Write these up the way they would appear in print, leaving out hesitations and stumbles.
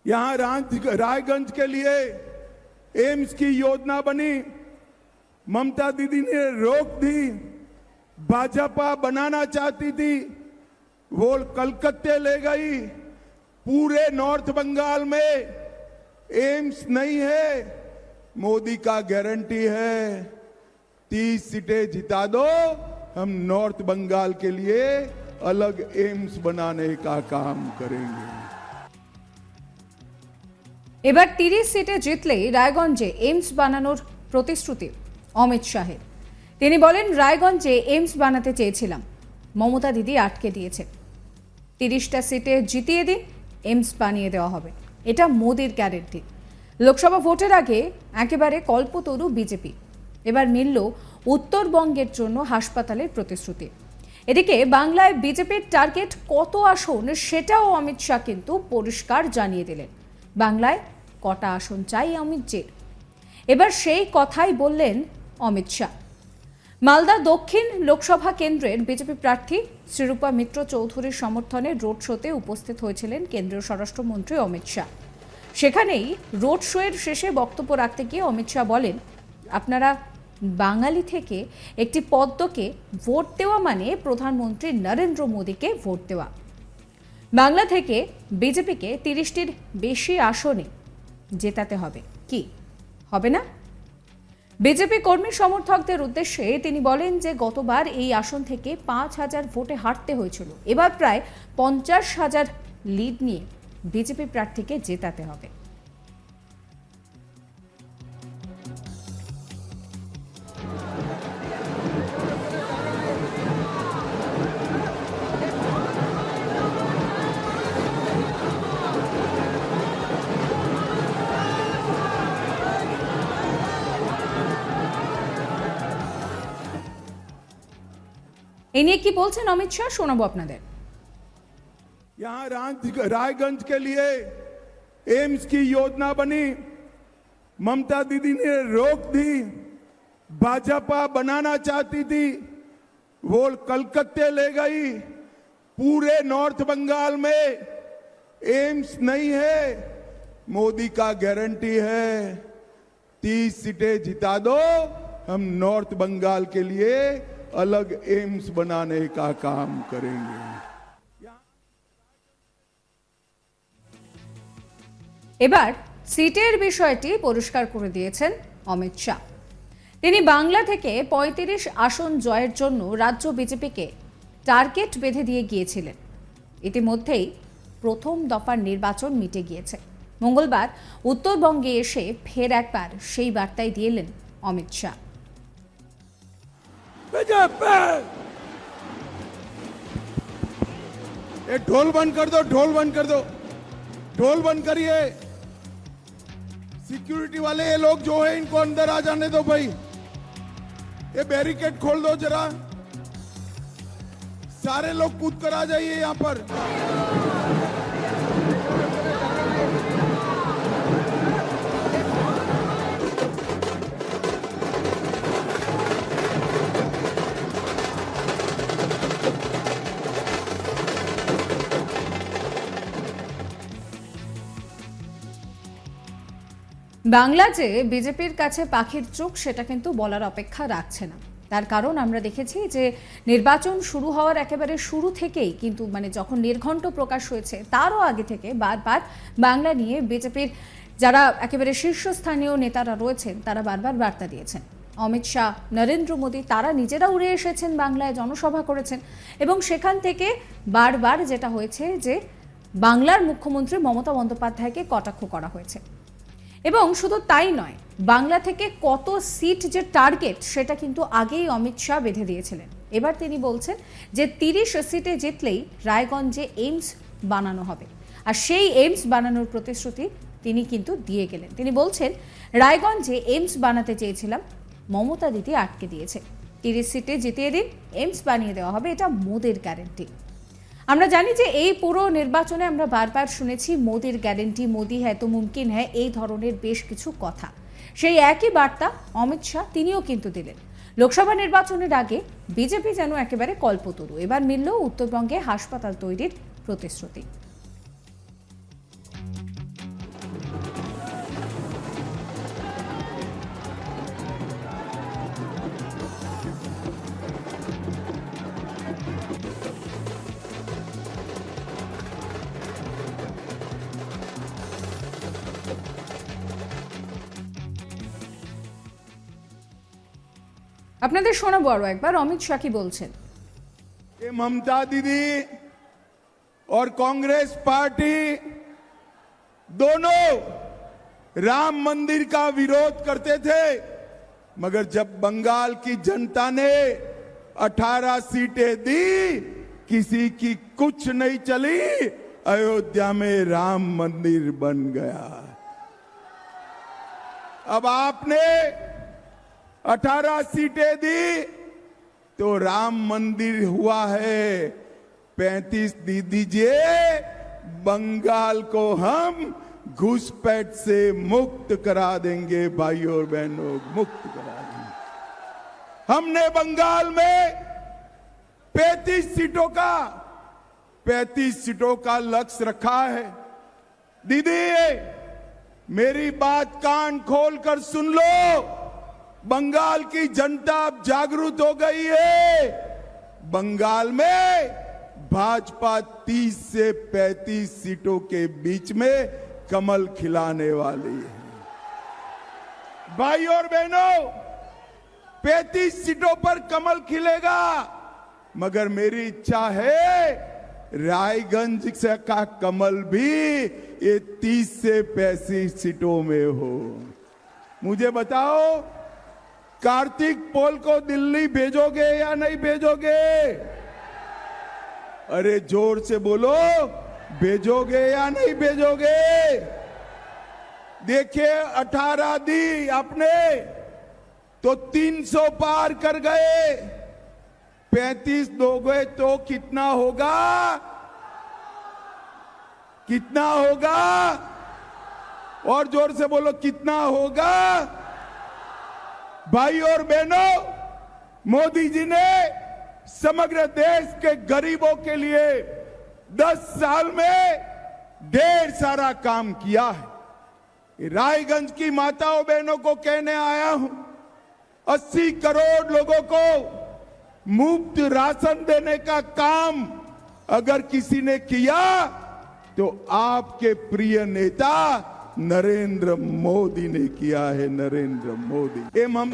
यहां रायगंज के लिए एम्स की योजना बनी, ममता दीदी ने रोक दी। भाजपा बनाना चाहती थी, वो कलकत्ते ले गई। पूरे नॉर्थ बंगाल में एम्स नहीं है। मोदी का गारंटी है 30 सीटें जिता दो, हम नॉर्थ बंगाल के लिए अलग एम्स बनाने का काम करेंगे। এবার 30 সিটে জিতলেই রায়গঞ্জে এইমস বানানোর প্রতিশ্রুতি অমিত শাহের। তিনি বলেন, রায়গঞ্জে এইমস বানাতে চেয়েছিলাম, মমতা দিদি আটকে দিয়েছে। 30টা সিটে জিতিয়ে দিন, এইমস বানিয়ে দেওয়া হবে, এটা মোদির গ্যারেন্টি। লোকসভা ভোটের আগে একেবারে কল্পতরু বিজেপি। এবার মিলল উত্তরবঙ্গের জন্য হাসপাতালের প্রতিশ্রুতি। এদিকে বাংলায় বিজেপির টার্গেট কত আসন সেটাও অমিত শাহ কিন্তু পরিষ্কার জানিয়ে দিলেন। বাংলায় কটা আসন চাই অমিতজির, এবার সেই কথাই বললেন অমিত শাহ। মালদা দক্ষিণ লোকসভা কেন্দ্রের বিজেপি প্রার্থী শ্রীরূপা মিত্র চৌধুরীর সমর্থনে রোড শোতে উপস্থিত হয়েছিলেন কেন্দ্রীয় স্বরাষ্ট্রমন্ত্রী অমিত শাহ। সেখানেই রোড শোয়ের শেষে বক্তব্য রাখতে গিয়ে অমিত শাহ বলেন, আপনারা বাঙালি থেকে একটি পদ্মকে ভোট দেওয়া মানে প্রধানমন্ত্রী নরেন্দ্র মোদীকে ভোট দেওয়া। বাংলা থেকে বিজেপিকে 30টির বেশি আসনে জেতাতে হবে, কি হবে না? বিজেপি কর্মী সমর্থকদের উদ্দেশ্যে তিনি বলেন যে গতবার এই আসন থেকে 5,000 ভোটে হারতে হয়েছিল, এবার প্রায় 50,000 লিড নিয়ে বিজেপি প্রার্থীকে জেতাতে হবে। এই নিয়ে কি বলছেন অমিত শাহ শোনাবো আপনাদের। यहां रायगंज के लिए एम्स की योजना बनी, ममता दीदी ने रोक दी। भाजपा बनाना चाहती थी, वो कलकत्ते ले गई। पूरे नॉर्थ बंगाल में एम्स नहीं है। मोदी का गारंटी है 30 सीटें जिता दो, हम नॉर्थ बंगाल के लिए अलग एम्स बनाने का काम करेंगे। এবার সিটের বিষয়টি পরিষ্কার করে দিয়েছেন অমিত শাহ। তিনি বাংলা থেকে 35 আসন জয়ের জন্য রাজ্য বিজেপিকে টার্গেট বেঁধে দিয়ে গিয়েছিলেন। ইতিমধ্যেই প্রথম দফার নির্বাচন মিটে গিয়েছে। মঙ্গলবার উত্তরবঙ্গে এসে ফের একবার সেই বার্তাই দিলেন অমিত শাহ। ये ढोल बंद कर दो, ढोल बंद कर दो, ढोल बंद करिए। सिक्योरिटी वाले ये लोग जो है इनको अंदर आ जाने दो भाई। ये बैरिकेड खोल दो जरा, सारे लोग कूद कर आ जाइए यहां पर। বাংলা যে বিজেপির কাছে পাখির চোখ সেটা কিন্তু বলার অপেক্ষা রাখছে না। তার কারণ আমরা দেখেছি যে নির্বাচন শুরু হওয়ার একেবারে শুরু থেকেই কিন্তু যখন নির্ঘণ্ট প্রকাশ হয়েছে তারও আগে থেকে বারবার বাংলা নিয়ে বিজেপির যারা একেবারে শীর্ষস্থানীয় নেতারা রয়েছেন তারা বারবার বার্তা দিয়েছেন। অমিত শাহ, নরেন্দ্র মোদী তারা নিজেরা উড়ে এসেছেন, বাংলায় জনসভা করেছেন এবং সেখান থেকে বারবার যেটা হয়েছে যে বাংলার মুখ্যমন্ত্রী মমতা বন্দ্যোপাধ্যায়কে কটাক্ষ করা হয়েছে। এবং শুধু তাই নয়, বাংলা থেকে কত সিট যে টার্গেট সেটা কিন্তু আগেই অমিত শাহ বেঁধে দিয়েছিলেন। এবার তিনি বলছেন যে 30 সিটে জিতলেই রায়গঞ্জে এইমস বানানো হবে, আর সেই এইমস বানানোর প্রতিশ্রুতি তিনি কিন্তু দিয়ে গেলেন। তিনি বলছেন, রায়গঞ্জে এইমস বানাতে চেয়েছিলাম, মমতা দিদি আটকে দিয়েছে। 30 সিটে জিতিয়ে দিন, এইমস বানিয়ে দেওয়া হবে, এটা মোদির গ্যারেন্টি। আমরা জানি যে এই পুরো নির্বাচনে আমরা বারবার শুনেছি মোদির গ্যারেন্টি, মোদি হ্যাঁ তো মুমকিন হ্যাঁ, এই ধরনের বেশ কিছু কথা। সেই একই বার্তা অমিত শাহ তিনিও কিন্তু দিলেন। লোকসভা নির্বাচনের আগে বিজেপি যেন একেবারে কল্পতরু। এবার মিলল উত্তরবঙ্গে হাসপাতাল তৈরির প্রতিশ্রুতি। আপনাদের শোনাবো আরো একবার অমিত শাহ কি বলছেন। ये ममता दीदी और कांग्रेस पार्टी दोनों राम मंदिर का विरोध करते थे, मगर जब बंगाल की जनता ने 18 सीटें दी, किसी की कुछ नहीं चली, अयोध्या में राम मंदिर बन गया। अब आपने 18 सीटें दी तो राम मंदिर हुआ है 35 दी दीजिए, बंगाल को हम घुसपैठ से मुक्त करा देंगे, भाइयों और बहनों, मुक्त करा देंगे। हमने बंगाल में 35 सीटों का लक्ष्य रखा है। दीदी मेरी बात कान खोलकर सुन लो, बंगाल की जनता अब जागरूक हो गई है। बंगाल में भाजपा 30 से 35 सीटों के बीच में कमल खिलाने वाली है। भाई और बहनों, 35 सीटों पर कमल खिलेगा, मगर मेरी इच्छा है रायगंज से का कमल भी ये 30 से 35 सीटों में हो। मुझे बताओ, कार्तिक पोल को दिल्ली भेजोगे या नहीं भेजोगे? अरे जोर से बोलो, भेजोगे या नहीं भेजोगे? देखिए 18 दी आपने तो 300 पार कर गए, 35 दोगे तो कितना होगा? कितना होगा? और जोर से बोलो, कितना होगा? भाई और बहनों, मोदी जी ने समग्र देश के गरीबों के लिए 10 साल में ढेर सारा काम किया है। रायगंज की माताओं बहनों को कहने आया हूं, 80 करोड़ लोगों को मुफ्त राशन देने का काम अगर किसी ने किया तो आपके प्रिय नेता नरेंद्र मोदी ने किया है। नरेंद्र मोदी हम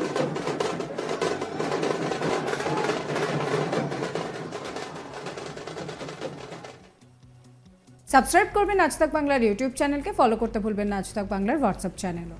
সাবস্ক্রাইব করবেন আজ তাক বাংলার ইউটিউব চ্যানেলকে, ফলো করতে ভুলবেন না আজ তাক বাংলার হোয়াটসঅ্যাপ চ্যানেলও।